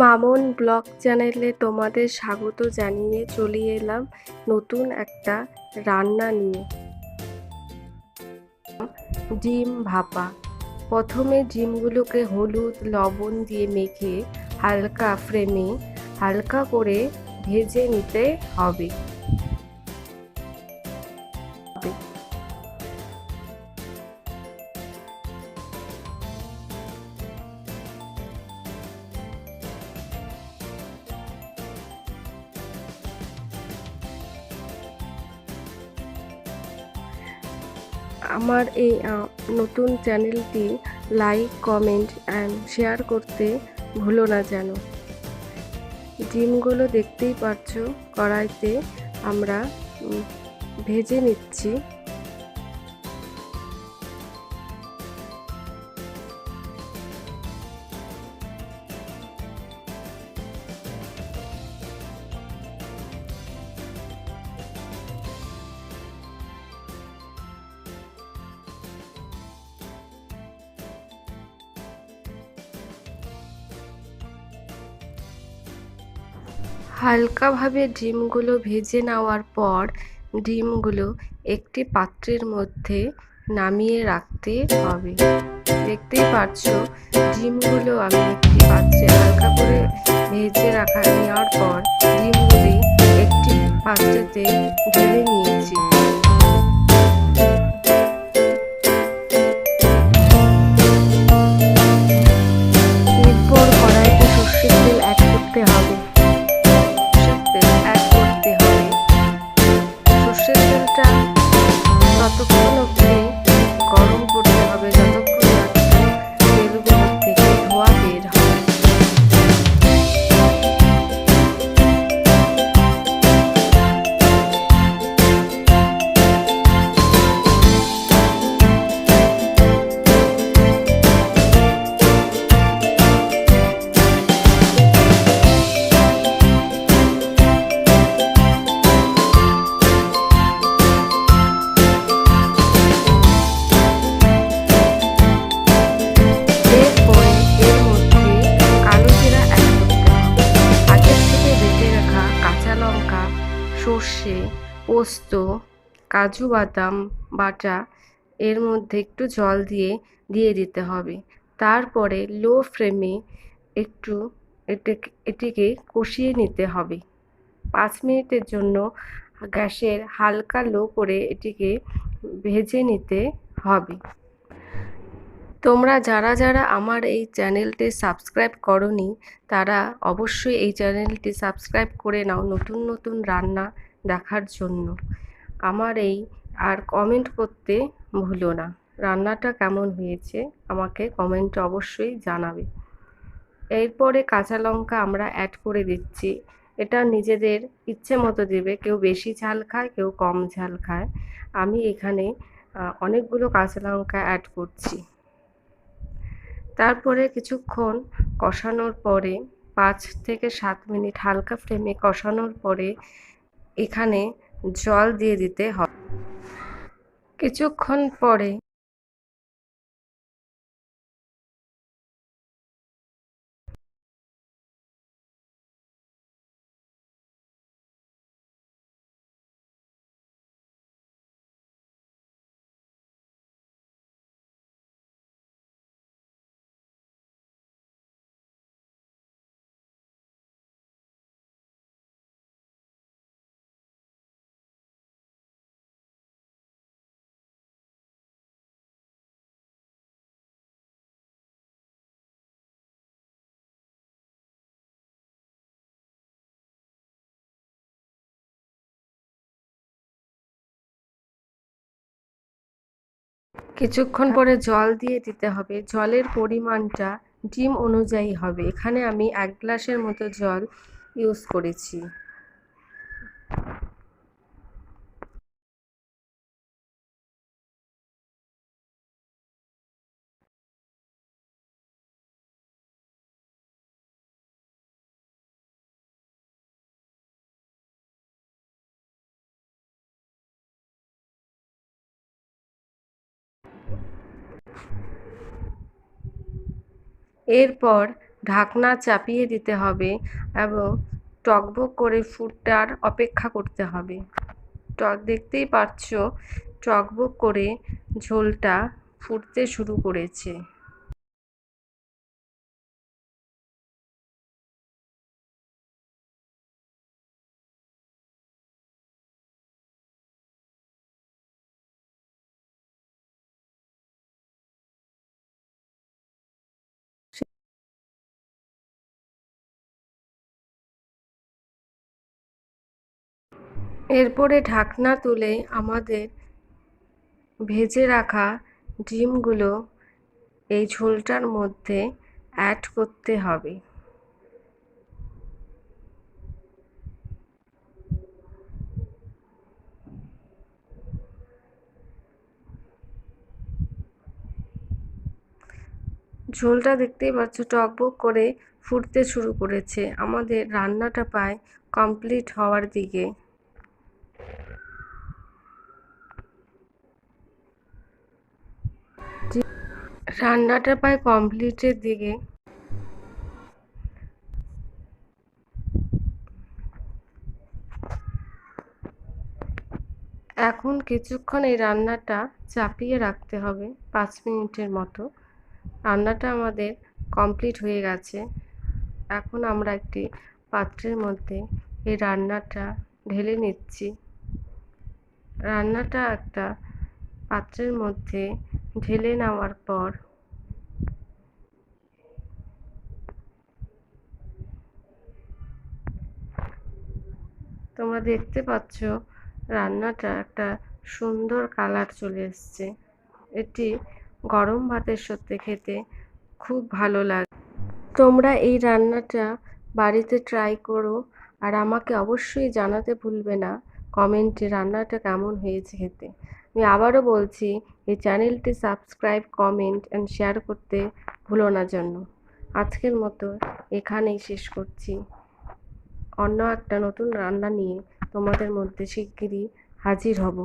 Mamon blog চ্যানেলে তোমাদের স্বাগত জানিয়ে চলে এলাম নতুন একটা রান্না নিয়ে। ডিম ভাপা। প্রথমে ডিমগুলোকে হলুদ লবণ দিয়ে মেখে হালকা ফ্লেমে হালকা করে ভেজে নিতে হবে। আমার এই নতুন চ্যানেলটি লাইক কমেন্ট অ্যান্ড শেয়ার করতে ভুলো না যেন। ডিমগুলো দেখতেই পাচ্ছো কড়াইতে আমরা ভেজে নিচ্ছি। হালকাভাবে ডিমগুলো ভেজে নেওয়ার পর ডিমগুলো একটি পাত্রের মধ্যে নামিয়ে রাখতে হবে। দেখতেই পাচ্ছ ডিমগুলো আমি একটি পাত্রে হালকা করে ভেজে নেওয়ার পর ডিমগুলি একটি পাত্রেতে ঢেলে নিয়েছি। এরপর কড়াইতে সর্ষের তেল অ্যাড করতে হবে। সর্ষের তেলটা ততক্ষণ অবধি গরম করতে হবে যতক্ষণ না তেলগুলোর থেকে ধোঁয়া বের হয়। সর্ষে পোস্ত কাজু বাদাম বাটা এর মধ্যে একটু জল দিয়ে দিতে হবে। তারপরে লো ফ্লেমে একটু এটিকে কষিয়ে নিতে হবে। 5 মিনিটের জন্য গ্যাসের হালকা লো করে এটিকে ভেজে নিতে হবে। তোমরা যারা আমার এই চ্যানেলটি সাবস্ক্রাইব করোনি তারা অবশ্যই এই চ্যানেলটি সাবস্ক্রাইব করে নাও নতুন নতুন রান্না দেখার জন্য। আমার এই আর কমেন্ট করতে ভুলো না। রান্নাটা কেমন হয়েছে আমাকে কমেন্টে অবশ্যই জানাবে। এরপরে কাঁচা লঙ্কা আমরা অ্যাড করে দিচ্ছি। এটা নিজেদের ইচ্ছে মতো দেবে, কেউ বেশি ঝাল খায় কেউ কম ঝাল খায়। আমি এখানে অনেকগুলো কাঁচা লঙ্কা অ্যাড করছি। তারপরে কিছুক্ষণ কষানোর পরে 5 থেকে 7 মিনিট হালকা ফ্লেমে কষানোর পরে এখানে জল দিয়ে দিতে হবে। কিছুক্ষণ পরে জল দিয়ে দিতে হবে। জলের পরিমাণটা ডিম অনুযায়ী হবে। এখানে আমি 1 গ্লাসের মতো জল ইউজ করেছি। এরপর ঢাকনা চাপিয়ে দিতে হবে এবং টকবক করে ফুটার অপেক্ষা করতে হবে। দেখতেই পাচ্ছ টকবক করে ঝোলটা ফুটতে শুরু করেছে। এরপরে ঢাকনা তুলে আমাদের ভেজে রাখা ডিমগুলো এই ঝোলটার মধ্যে অ্যাড করতে হবে। ঝোলটা দেখতেই পাচ্ছ টকবক করে ফুটতে শুরু করেছে। আমাদের রান্নাটা প্রায় কমপ্লিট হওয়ার দিকে। রান্নাটা প্রায় কমপ্লিটের দিকে। এখন কিছুক্ষণ এই রান্নাটা চাপিয়ে রাখতে হবে 5 মিনিটের মতো। রান্নাটা আমাদের কমপ্লিট হয়ে গেছে। এখন আমরা একটি পাত্রের মধ্যে এই রান্নাটা ঢেলে নিচ্ছি। রান্নাটা একটা পাত্রের মধ্যে ঢেলে নেওয়ার পর তোমরা দেখতে পাচ্ছ রান্নাটা একটা সুন্দর কালার চলে এসছে। এটি গরম ভাতের সাথে খেতে খুব ভালো লাগে। তোমরা এই রান্নাটা বাড়িতে ট্রাই করো আর আমাকে অবশ্যই জানাতে ভুলবে না কমেন্টে রান্নাটা কেমন হয়েছে খেতে। আমি আবারও বলছি এই চ্যানেলটি সাবস্ক্রাইব, কমেন্ট অ্যান্ড শেয়ার করতে ভুলো না যেন। আজকের মতো এখানেই শেষ করছি। অন্য একটা নতুন রান্না নিয়ে তোমাদের মধ্যে শিগগিরই হাজির হব।